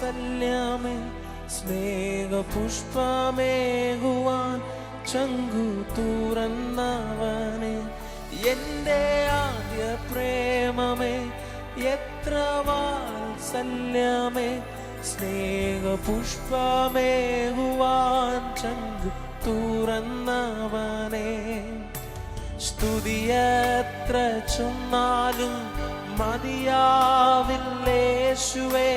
വാത്സല്യമേ സ്നേഹപുഷ്പമേകുവാൻ ചങ്കു തുറന്നവനെ, എൻ്റെ ആദ്യ പ്രേമമേ എത്ര വാത്സല്യമേ സ്നേഹപുഷ്പമേകുവാൻ ചങ്കു തുറന്നവനെ. സ്തുതിയത്ര ചൊന്നാലും മതിയാവില്ലേശുവേ,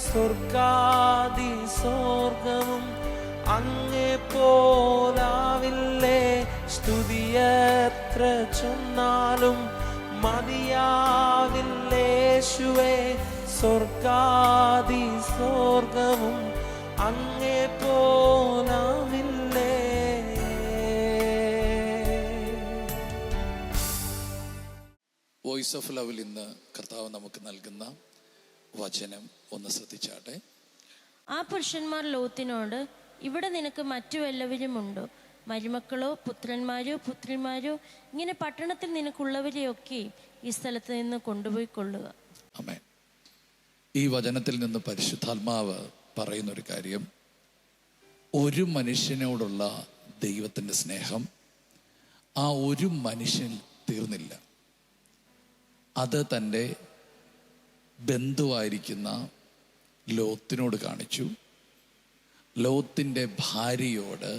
സ്വർഗാദി സ്വർഗവും അങ്ങേ പോലാവില്ലേ. സ്തുതിയത്ര ചൊന്നാലും മതിയാവില്ലേശുവേ, സ്വർഗാദി സ്വർഗവും അങ്ങേ പോലാവില്ലേ. വോയിസ് ഓഫ് ലവിൽ ഇന്ന് കർത്താവ് നമുക്ക് നൽകുന്ന വചനം ഒന്ന് ശ്രദ്ധിച്ചാട്ടെ. ആ പുരുഷന്മാർ ലോത്തിനോട്, ഇവിടെ നിനക്ക് മറ്റു വല്ലവരുമുണ്ടോ? മരുമക്കളോ പുത്രന്മാരോ പുത്രിമാരോ ഇങ്ങനെ പട്ടണത്തിൽ നിനക്കുള്ളവരെയൊക്കെ ഈ സ്ഥലത്ത് നിന്ന് കൊണ്ടുപോയി കൊള്ളുക. ആമേൻ. ഈ വചനത്തിൽ നിന്ന് പരിശുദ്ധാത്മാവ് പറയുന്നൊരു കാര്യം, ഒരു മനുഷ്യനോടുള്ള ദൈവത്തിൻ്റെ സ്നേഹം ആ ഒരു മനുഷ്യൻ തീർന്നില്ല. അത് തൻ്റെ ബന്ധുവായിരിക്കുന്ന ലോത്തിനോട് കാണിച്ചു, ലോത്തിൻ്റെ ഭാര്യയോട്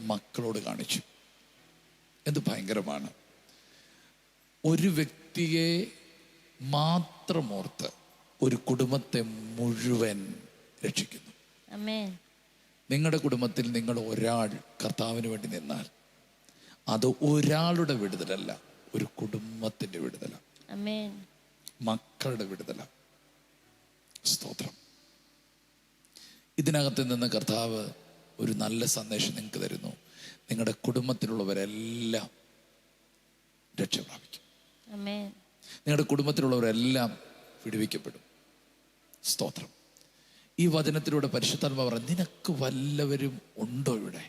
മക്കളോട് കാണിച്ചു. എന്ത് ഭയങ്കരമാണ്! ഒരു വ്യക്തിയെ മാത്രം ഓർത്ത് ഒരു കുടുംബത്തെ മുഴുവൻ രക്ഷിക്കുന്നു. നിങ്ങളുടെ കുടുംബത്തിൽ നിങ്ങൾ ഒരാൾ കർത്താവിന് വേണ്ടി നിന്നാൽ അത് ഒരാളുടെ വിടുതലല്ല, ഒരു കുടുംബത്തിൻ്റെ വിടുതലാണ്, മക്കളുടെ വിടുതലാണ്. സ്തോത്രം. ഇതിനകത്ത് നിന്ന് കർത്താവ് ഒരു നല്ല സന്ദേശം നിങ്ങൾക്ക് തരുന്നു. നിങ്ങളുടെ കുടുംബത്തിലുള്ളവരെല്ലാം രക്ഷ പ്രാപിക്കും. നിങ്ങളുടെ കുടുംബത്തിലുള്ളവരെല്ലാം വിടുവിക്കപ്പെടും. സ്തോത്രം. ഈ വചനത്തിലൂടെ പരിശുദ്ധാത്മാവ് പറഞ്ഞു, നിനക്ക് വല്ലവരും ഉണ്ടോ ഇവിടെ?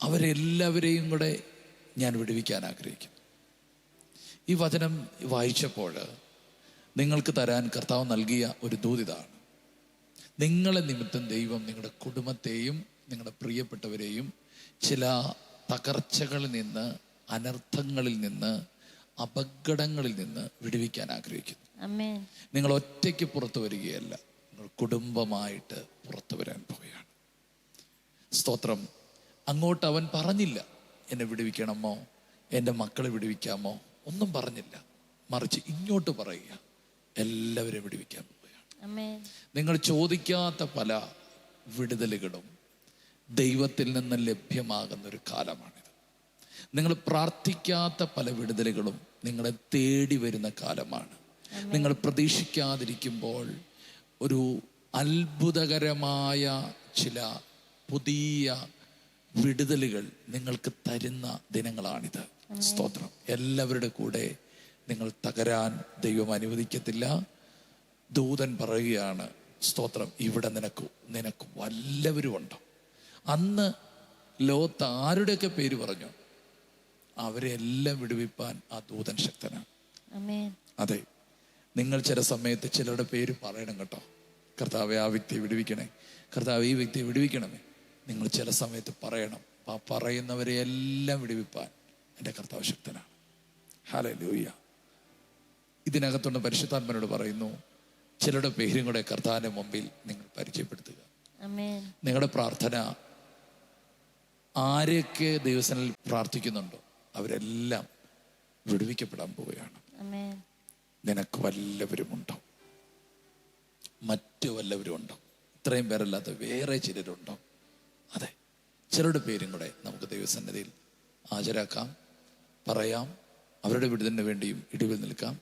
അവരെല്ലാവരെയും കൂടെ ഞാൻ വിടുവിക്കാൻ ആഗ്രഹിക്കുന്നു. ഈ വചനം വായിച്ചപ്പോൾ നിങ്ങൾക്ക് തരാൻ കർത്താവ് നൽകിയ ഒരു ദൂതിതാണ്. നിങ്ങളെ നിമിത്തം ദൈവം നിങ്ങളുടെ കുടുംബത്തെയും നിങ്ങളുടെ പ്രിയപ്പെട്ടവരെയും ചില തകർച്ചകളിൽ നിന്ന്, അനർത്ഥങ്ങളിൽ നിന്ന്, അപകടങ്ങളിൽ നിന്ന് വിടുവിക്കാൻ ആഗ്രഹിക്കുന്നു. നിങ്ങൾ ഒറ്റയ്ക്ക് പുറത്തു വരികയല്ല, നിങ്ങൾ കുടുംബമായിട്ട് പുറത്തു വരാൻ പോവുകയാണ്. സ്തോത്രം. അങ്ങോട്ട് അവൻ പറഞ്ഞില്ല എന്നെ വിടുവിക്കണമോ, എൻ്റെ മക്കളെ വിടുവിക്കാമോ, ഒന്നും പറഞ്ഞില്ല. മറിച്ച് ഇങ്ങോട്ട് പറയുക, എല്ലാവരെയും വിടുവിക്കാൻ പോവുകയാണ്. നിങ്ങൾ ചോദിക്കാത്ത പല വിടുതലുകളും ദൈവത്തിൽ നിന്ന് ലഭ്യമാകുന്ന ഒരു കാലമാണിത്. നിങ്ങൾ പ്രാർത്ഥിക്കാത്ത പല വിടുതലുകളും നിങ്ങളെ തേടി വരുന്ന കാലമാണ്. നിങ്ങൾ പ്രതീക്ഷിക്കാതിരിക്കുമ്പോൾ ഒരു അത്ഭുതകരമായ ചില പുതിയ വിടുതലുകൾ നിങ്ങൾക്ക് തരുന്ന ദിനങ്ങളാണിത്. സ്തോത്രം. എല്ലാവരുടെ കൂടെ നിങ്ങൾ തകരാൻ ദൈവം അനുവദിക്കത്തില്ല. ദൂതൻ പറയുകയാണ്, സ്തോത്രം, ഇവിടെ നിനക്ക് വല്ലവരും ഉണ്ടോ? അന്ന് ലോത്ത് ആരുടെയൊക്കെ പേര് പറഞ്ഞു, അവരെ എല്ലാം വിടുവിപ്പാൻ ആ ദൂതൻ ശക്തനാണ്. അതെ, നിങ്ങൾ ചില സമയത്ത് ചിലരുടെ പേര് പറയണം കേട്ടോ. കർത്താവെ, ആ വ്യക്തിയെ വിടുവിക്കണേ, കർത്താവ് ഈ വ്യക്തിയെ വിടുവിക്കണമേ. നിങ്ങൾ ചില സമയത്ത് പറയണം. ആ പറയുന്നവരെ എല്ലാം വിടുവിപ്പാൻ എൻ്റെ കർത്താവ് ശക്തനാണ്. ഹല്ലേലൂയ. ഇതിനകത്തുള്ള പരിശുദ്ധാത്മാവിനോട് പറയുന്നു, ചിലരുടെ പേരും കൂടെ കർത്താവിന്റെ മുമ്പിൽ നിങ്ങൾ പരിചയപ്പെടുത്തുക. നിങ്ങളുടെ പ്രാർത്ഥന ആരൊക്കെ ദൈവസനിൽ പ്രാർത്ഥിക്കുന്നുണ്ടോ അവരെല്ലാം വിടുവിക്കപ്പെടാൻ പോവുകയാണ്. നിനക്ക് വല്ലവരുമുണ്ടോ? മറ്റു വല്ലവരും ഉണ്ടോ? ഇത്രയും പേരല്ലാതെ വേറെ ചിലരുണ്ടോ? അതെ, ചിലരുടെ പേരും കൂടെ നമുക്ക് ദൈവസന്നിധിയിൽ ഹാജരാക്കാം, പറയാം. അവരുടെ വിടുതലിന് വേണ്ടിയും ഇടിവിൽ നിൽക്കാം.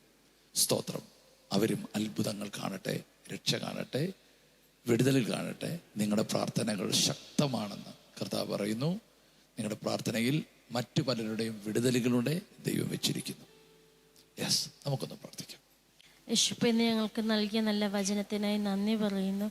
സ്തോത്രം. അവരും അത്ഭുതങ്ങൾ കാണട്ടെ, രക്ഷ കാണട്ടെ, വിടുതലിൽ കാണട്ടെ. നിങ്ങളുടെ പ്രാർത്ഥനകൾ ശക്തമാണെന്ന് കർത്താവ് പറയുന്നു. നിങ്ങളുടെ പ്രാർത്ഥനയിൽ മറ്റു പലരുടെയും വിടുതലുകളുടെ ദൈവം വെച്ചിരിക്കുന്നു. യെസ്, നമുക്കൊന്ന് പ്രാർത്ഥിക്കാം. യേശുവേ, ഞങ്ങൾക്ക് നൽകിയ നല്ല വചനത്തിനായി നന്ദി പറയുന്നു.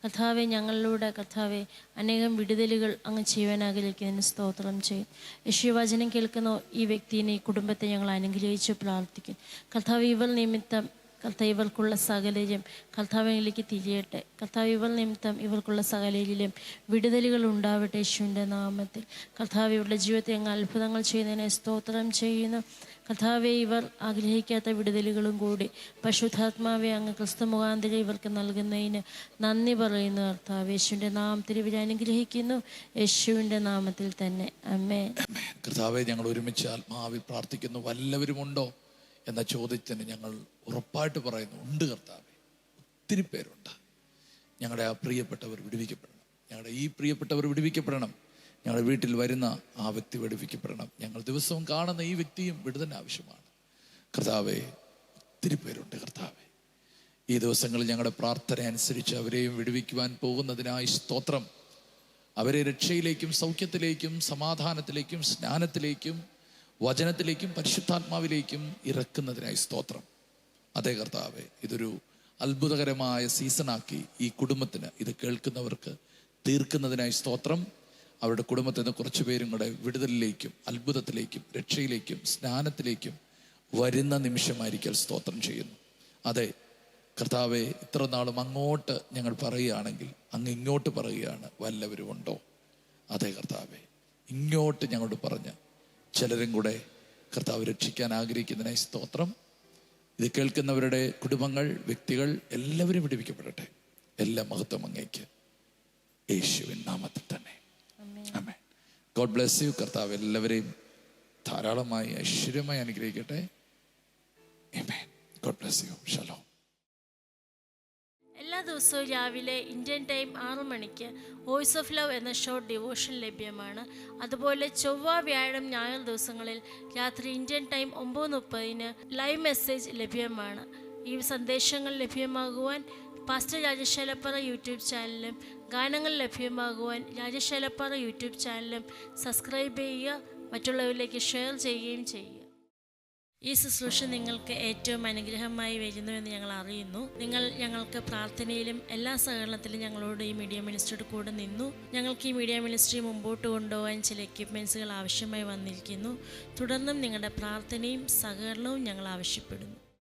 കർത്താവെ, ഞങ്ങളിലൂടെ കർത്താവെ അനേകം വിടുതലുകൾ അങ്ങ് ചെയ്യുവാൻ ആഗ്രഹിക്കുന്നതിന് സ്തോത്രം ചെയ്യും. യേശു വചനം കേൾക്കുന്ന ഈ വ്യക്തിയെ, ഈ കുടുംബത്തെ ഞങ്ങൾ അനുഗ്രഹിച്ച് പ്രാർത്ഥിക്കും. കർത്താവ്, ഇവർ നിമിത്തം കർത്താവ് ഇവർക്കുള്ള സകലരും കർത്താവിലേക്ക് തിരിയട്ടെ. കർത്താവ് ഇവർ നിമിത്തം ഇവർക്കുള്ള സകലയിലും വിടുതലുകൾ ഉണ്ടാവട്ടെ യേശുവിൻ്റെ നാമത്തിൽ. കർത്താവ് ഇവരുടെ ജീവിതത്തിൽ അങ്ങ് അത്ഭുതങ്ങൾ ചെയ്യുന്നതിനെ സ്തോത്രം ചെയ്യുന്നു. കർത്താവെ, ഇവർ ആഗ്രഹിക്കാത്ത വിടുതലുകളും കൂടി പരിശുദ്ധാത്മാവെ അങ്ങ് ക്രിസ്തു മുഖാന്തരം ഇവർക്ക് നൽകുന്നതിന് നന്ദി പറയുന്നു. കർത്താവ് യേശുവിൻ്റെ നാമത്തിൽ ഇവരെ അനുഗ്രഹിക്കുന്നു, യേശുവിൻ്റെ നാമത്തിൽ തന്നെ ആമേൻ. കർത്താവെ, ഞങ്ങൾ ഒരുമിച്ച് ആത്മാവിൽ പ്രാർത്ഥിക്കുന്നു. വല്ലവരുമുണ്ടോ എന്ന ചോദ്യത്തിന് ഞങ്ങൾ ഉറപ്പായിട്ട് പറയുന്നു, ഉണ്ട് കർത്താവെ. ഒത്തിരി പേരുണ്ട്. ഞങ്ങളുടെ ആ പ്രിയപ്പെട്ടവർ വിടുവിക്കപ്പെടണം. ഞങ്ങളുടെ ഈ പ്രിയപ്പെട്ടവർ വിടുവിക്കപ്പെടണം. ഞങ്ങളുടെ വീട്ടിൽ വരുന്ന ആ വ്യക്തി വിടുവിക്കപ്പെടണം. ഞങ്ങൾ ദിവസവും കാണുന്ന ഈ വ്യക്തിയും വിടുതൽ ആവശ്യമാണ്. കർത്താവെ, ഒത്തിരി പേരുണ്ട് കർത്താവെ. ഈ ദിവസങ്ങളിൽ ഞങ്ങളുടെ പ്രാർത്ഥന അനുസരിച്ച് അവരെയും വിടുവിക്കുവാൻ പോകുന്നതിനായി സ്തോത്രം. അവരെ രക്ഷയിലേക്കും സൗഖ്യത്തിലേക്കും സമാധാനത്തിലേക്കും സ്നാനത്തിലേക്കും വചനത്തിലേക്കും പരിശുദ്ധാത്മാവിലേക്കും ഇറക്കുന്നതിനായി സ്തോത്രം. അതേ കർത്താവെ, ഇതൊരു അത്ഭുതകരമായ സീസണാക്കി ഈ കുടുംബത്തിന്, ഇത് കേൾക്കുന്നവർക്ക് തീർക്കുന്നതിനായി സ്തോത്രം. അവരുടെ കുടുംബത്തിൽ നിന്ന് കുറച്ചു പേരും കൂടെ വിടുതലിലേക്കും അത്ഭുതത്തിലേക്കും രക്ഷയിലേക്കും സ്നാനത്തിലേക്കും വരുന്ന നിമിഷമായിരിക്കൽ സ്തോത്രം ചെയ്യുന്നു. അതെ കർത്താവെ, ഇത്ര നാളും അങ്ങോട്ട് ഞങ്ങൾ പറയുകയാണെങ്കിൽ അങ്ങ് ഇങ്ങോട്ട് പറയുകയാണ്, വല്ലവരും ഉണ്ടോ? അതെ കർത്താവെ, ഇങ്ങോട്ട് ഞങ്ങളോട് പറഞ്ഞ് ചിലരും കൂടെ കർത്താവ് രക്ഷിക്കാൻ ആഗ്രഹിക്കുന്നതിനായി സ്തോത്രം. ഇത് കേൾക്കുന്നവരുടെ കുടുംബങ്ങൾ, വ്യക്തികൾ എല്ലാവരും വിടുവിക്കപ്പെടട്ടെ. എല്ലാ മഹത്വം അങ്ങേക്ക്, യേശുവിൻ നാമത്തിൽ തന്നെ. ആമേൻ. God bless you. കർത്താവ് എല്ലാവരെയും ധാരാളമായി ഐശ്വര്യമായി അനുഗ്രഹിക്കട്ടെ. ആമേൻ. God bless you. ഷലോം. എല്ലാ ദിവസവും രാവിലെ ഇന്ത്യൻ ടൈം 6 മണിക്ക് വോയിസ് ഓഫ് ലവ് എന്ന ഷോർട്ട് ഡിവോഷൻ ലഭ്യമാണ്. അതുപോലെ ചൊവ്വ, വ്യാഴം, ഞായർ ദിവസങ്ങളിൽ രാത്രി ഇന്ത്യൻ ടൈം 9:30 ലൈവ് മെസ്സേജ് ലഭ്യമാണ്. ഈ സന്ദേശങ്ങൾ ലഭ്യമാകുവാൻ പാസ്റ്റർ രാജേഷ് ഏലപ്പാറ യൂട്യൂബ് ചാനലും ഗാനങ്ങൾ ലഭ്യമാകുവാൻ രാജേഷ് ഏലപ്പാറ യൂട്യൂബ് ചാനലും സബ്സ്ക്രൈബ് ചെയ്യുക, മറ്റുള്ളവരിലേക്ക് ഷെയർ ചെയ്യുകയും ചെയ്യുക. ഈ ശുശ്രൂഷ നിങ്ങൾക്ക് ഏറ്റവും അനുഗ്രഹമായി വരുന്നുവെന്ന് ഞങ്ങൾ അറിയുന്നു. നിങ്ങൾ ഞങ്ങൾക്ക് പ്രാർത്ഥനയിലും എല്ലാ സഹകരണത്തിലും ഞങ്ങളോട് ഈ മീഡിയ മിനിസ്ട്രിയുടെ കൂടെ നിന്നു. ഞങ്ങൾക്ക് ഈ മീഡിയ മിനിസ്ട്രി മുമ്പോട്ട് കൊണ്ടുപോകാൻ ചില എക്യുപ്മെൻറ്റ്സുകൾ ആവശ്യമായി വന്നിരിക്കുന്നു. തുടർന്നും നിങ്ങളുടെ പ്രാർത്ഥനയും സഹകരണവും ഞങ്ങൾ ആവശ്യപ്പെടുന്നു.